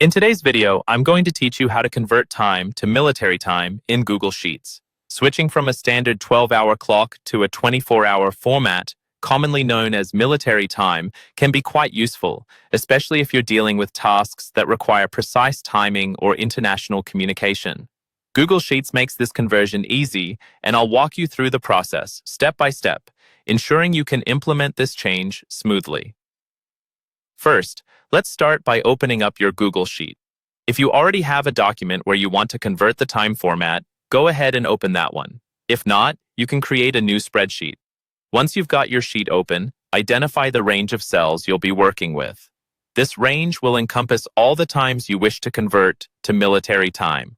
In today's video, I'm going to teach you how to convert time to military time in Google Sheets. Switching from a standard 12-hour clock to a 24-hour format, commonly known as military time, can be quite useful, especially if you're dealing with tasks that require precise timing or international communication. Google Sheets makes this conversion easy, and I'll walk you through the process step by step, ensuring you can implement this change smoothly. First, let's start by opening up your Google Sheet. If you already have a document where you want to convert the time format, go ahead and open that one. If not, you can create a new spreadsheet. Once you've got your sheet open, identify the range of cells you'll be working with. This range will encompass all the times you wish to convert to military time.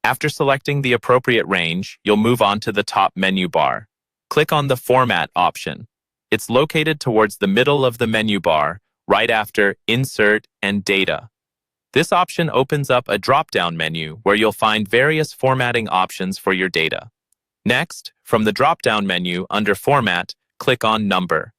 After selecting the appropriate range, you'll move on to the top menu bar. Click on the Format option. It's located towards the middle of the menu bar, right after Insert and Data. This option opens up a drop-down menu where you'll find various formatting options for your data. Next, from the drop-down menu under Format, click on Number.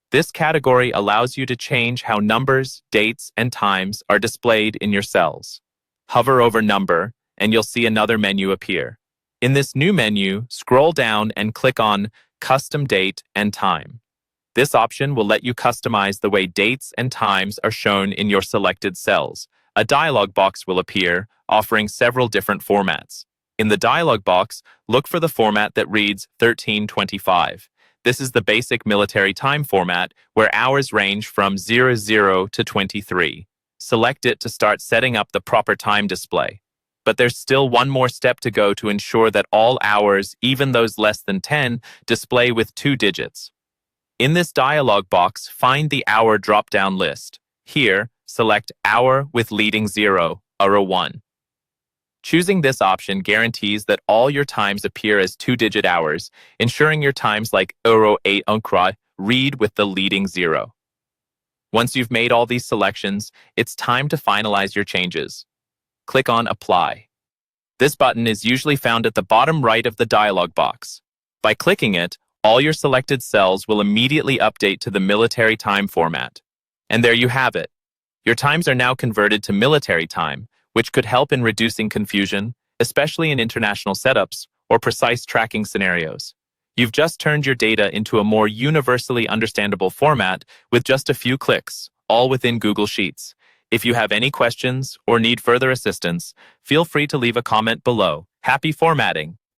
This category allows you to change how numbers, dates, and times are displayed in your cells. Hover over Number, and you'll see another menu appear. In this new menu, scroll down and click on Custom Date and Time. This option will let you customize the way dates and times are shown in your selected cells. A dialog box will appear, offering several different formats. In the dialog box, look for the format that reads 1325. This is the basic military time format, where hours range from 00 to 23. Select it to start setting up the proper time display. But there's still one more step to go to ensure that all hours, even those less than 10, display with 2 digits. In this dialog box, find the hour drop-down list. Here, select Hour with leading 0, or a 1. Choosing this option guarantees that all your times appear as 2-digit hours, ensuring your times like euro 8 unkra read with the leading 0. Once you've made all these selections, it's time to finalize your changes. Click on Apply. This button is usually found at the bottom right of the dialog box. By clicking it, all your selected cells will immediately update to the military time format. And there you have it. Your times are now converted to military time, which could help in reducing confusion, especially in international setups or precise tracking scenarios. You've just turned your data into a more universally understandable format with just a few clicks, all within Google Sheets. If you have any questions or need further assistance, feel free to leave a comment below. Happy formatting!